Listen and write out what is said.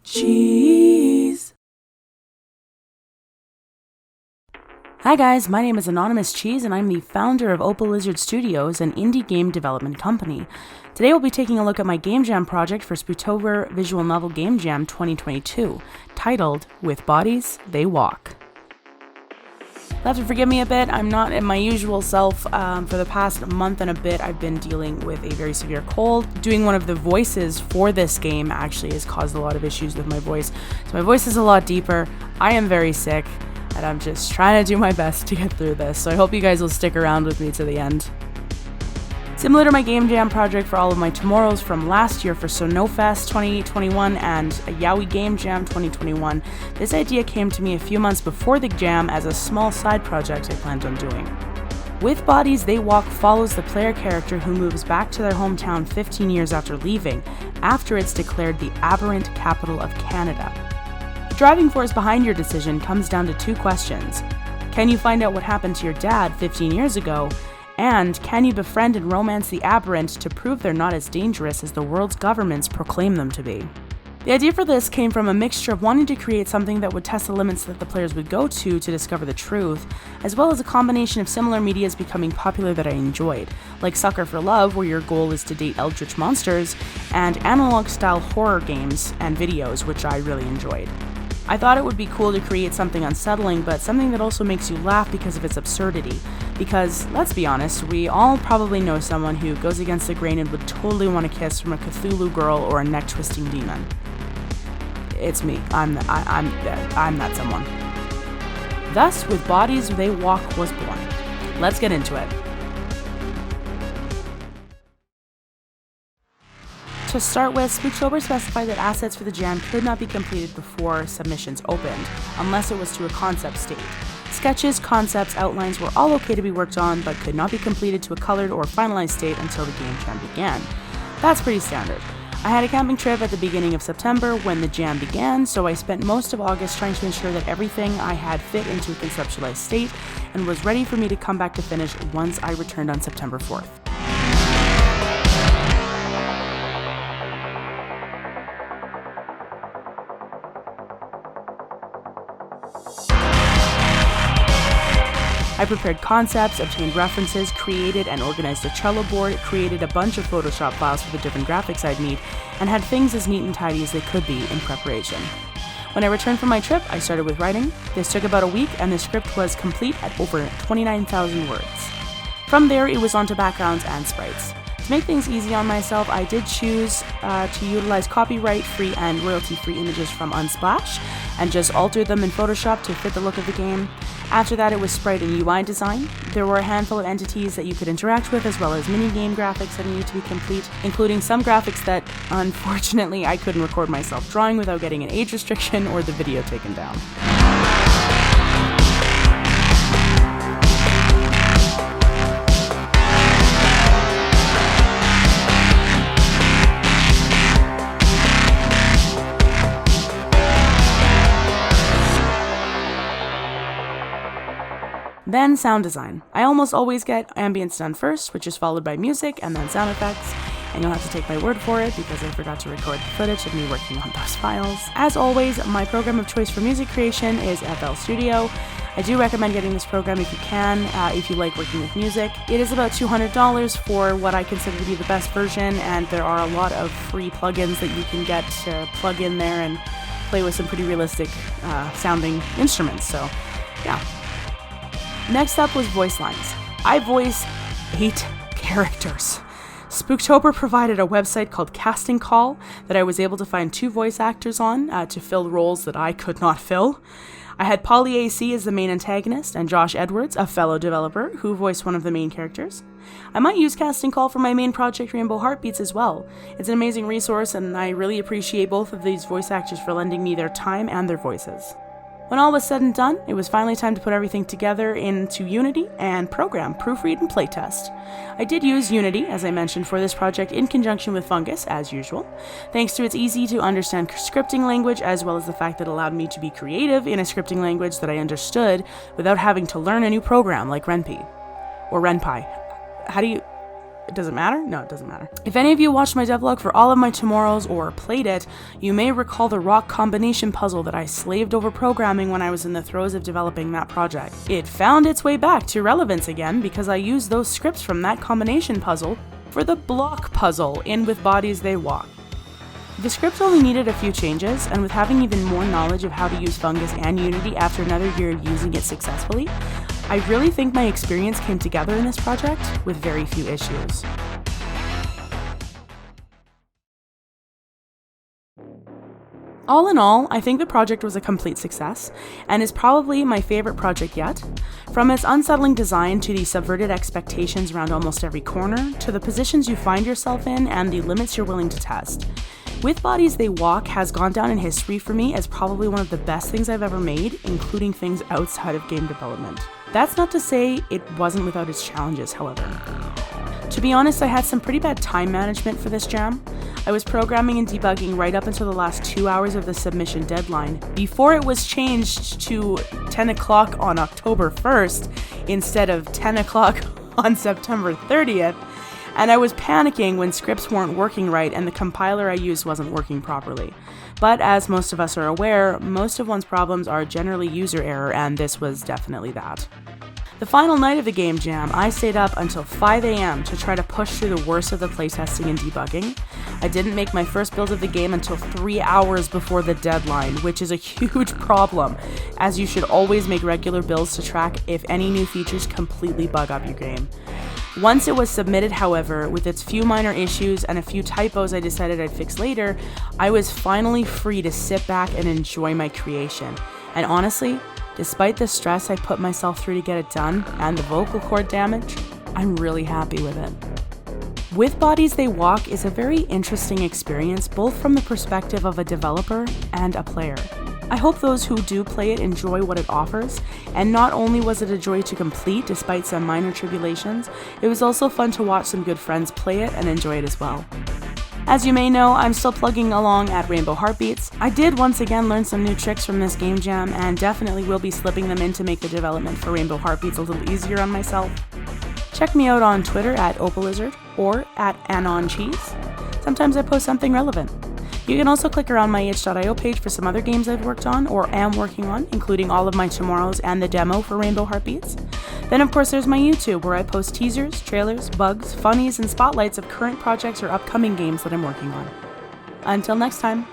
Cheese. Hi guys, my name is Anonymous Cheese and I'm the founder of Opalizard Studios, an indie game development company. Today we'll be taking a look at my Game Jam project for Spooktober Visual Novel Game Jam 2022, titled With Bodies, They Walk. You'll have to forgive me a bit, I'm not in my usual self. For the past month and a bit, I've been dealing with a very severe cold. Doing one of the voices for this game actually has caused a lot of issues with my voice. So my voice is a lot deeper, I am very sick, and I'm just trying to do my best to get through this. So I hope you guys will stick around with me to the end. Similar to my Game Jam project for all of my tomorrows from last year for Sonofest 2021 and a Yowie Game Jam 2021, this idea came to me a few months before the jam as a small side project I planned on doing. With Bodies, They Walk follows the player character who moves back to their hometown 15 years after leaving, after it's declared the aberrant capital of Canada. The driving force behind your decision comes down to two questions. Can you find out what happened to your dad 15 years ago? And can you befriend and romance the aberrant to prove they're not as dangerous as the world's governments proclaim them to be? The idea for this came from a mixture of wanting to create something that would test the limits that the players would go to discover the truth, as well as a combination of similar medias becoming popular that I enjoyed, like Sucker for Love, where your goal is to date eldritch monsters, and analog-style horror games and videos, which I really enjoyed. I thought it would be cool to create something unsettling, but something that also makes you laugh because of its absurdity. Because, let's be honest, we all probably know someone who goes against the grain and would totally want a kiss from a Cthulhu girl or a neck-twisting demon. It's me. I'm that someone. Thus, With Bodies, They Walk was born. Let's get into it. To start with, Spooktober specified that assets for the jam could not be completed before submissions opened, unless it was to a concept state. Sketches, concepts, outlines were all okay to be worked on, but could not be completed to a colored or finalized state until the game jam began. That's pretty standard. I had a camping trip at the beginning of September when the jam began, so I spent most of August trying to ensure that everything I had fit into a conceptualized state and was ready for me to come back to finish once I returned on September 4th. I prepared concepts, obtained references, created and organized a Trello board, created a bunch of Photoshop files for the different graphics I'd need, and had things as neat and tidy as they could be in preparation. When I returned from my trip, I started with writing. This took about a week, and the script was complete at over 29,000 words. From there, it was on to backgrounds and sprites. To make things easy on myself, I did choose to utilize copyright-free and royalty-free images from Unsplash, and just altered them in Photoshop to fit the look of the game. After that, it was sprite and UI design. There were a handful of entities that you could interact with, as well as mini-game graphics that needed to be complete, including some graphics that, unfortunately, I couldn't record myself drawing without getting an age restriction or the video taken down. Then sound design. I almost always get ambience done first, which is followed by music and then sound effects, and you'll have to take my word for it because I forgot to record the footage of me working on those files. As always, my program of choice for music creation is FL Studio. I do recommend getting this program if you can, if you like working with music. It is about $200 for what I consider to be the best version, and there are a lot of free plugins that you can get to plug in there and play with some pretty realistic sounding instruments, so yeah. Next up was voice lines. I voice 8 characters. Spooktober provided a website called Casting Call that I was able to find 2 voice actors on to fill roles that I could not fill. I had Polly AC as the main antagonist and Josh Edwards, a fellow developer, who voiced one of the main characters. I might use Casting Call for my main project Rainbow Heartbeats as well. It's an amazing resource and I really appreciate both of these voice actors for lending me their time and their voices. When all was said and done, it was finally time to put everything together into Unity and program, proofread, and playtest. I did use Unity, as I mentioned, for this project in conjunction with Fungus, as usual, thanks to its easy-to-understand scripting language, as well as the fact that it allowed me to be creative in a scripting language that I understood without having to learn a new program like RenPy. Or RenPy. How do you... Does it matter? No, it doesn't matter. If any of you watched my devlog for all of my tomorrows or played it, you may recall the rock combination puzzle that I slaved over programming when I was in the throes of developing that project. It found its way back to relevance again because I used those scripts from that combination puzzle for the block puzzle in With Bodies They Walk. The script only needed a few changes, and with having even more knowledge of how to use Fungus and Unity after another year of using it successfully, I really think my experience came together in this project with very few issues. All in all, I think the project was a complete success, and is probably my favorite project yet. From its unsettling design to the subverted expectations around almost every corner, to the positions you find yourself in and the limits you're willing to test. With Bodies They Walk has gone down in history for me as probably one of the best things I've ever made, including things outside of game development. That's not to say it wasn't without its challenges, however. To be honest, I had some pretty bad time management for this jam. I was programming and debugging right up until the last 2 hours of the submission deadline, before it was changed to 10 o'clock on October 1st instead of 10 o'clock on September 30th, and I was panicking when scripts weren't working right and the compiler I used wasn't working properly. But as most of us are aware, most of one's problems are generally user error, and this was definitely that. The final night of the game jam, I stayed up until 5 a.m. to try to push through the worst of the playtesting and debugging. I didn't make my first build of the game until 3 hours before the deadline, which is a huge problem, as you should always make regular builds to track if any new features completely bug up your game. Once it was submitted, however, with its few minor issues and a few typos I decided I'd fix later, I was finally free to sit back and enjoy my creation. And honestly, despite the stress I put myself through to get it done, and the vocal cord damage, I'm really happy with it. With Bodies They Walk is a very interesting experience, both from the perspective of a developer and a player. I hope those who do play it enjoy what it offers, and not only was it a joy to complete despite some minor tribulations, it was also fun to watch some good friends play it and enjoy it as well. As you may know, I'm still plugging along at Rainbow Heartbeats. I did once again learn some new tricks from this game jam, and definitely will be slipping them in to make the development for Rainbow Heartbeats a little easier on myself. Check me out on Twitter at Opalizard or at AnonCheese. Sometimes I post something relevant. You can also click around my itch.io page for some other games I've worked on or am working on, including all of my tomorrows and the demo for Rainbow Heartbeats. Then of course there's my YouTube, where I post teasers, trailers, bugs, funnies, and spotlights of current projects or upcoming games that I'm working on. Until next time.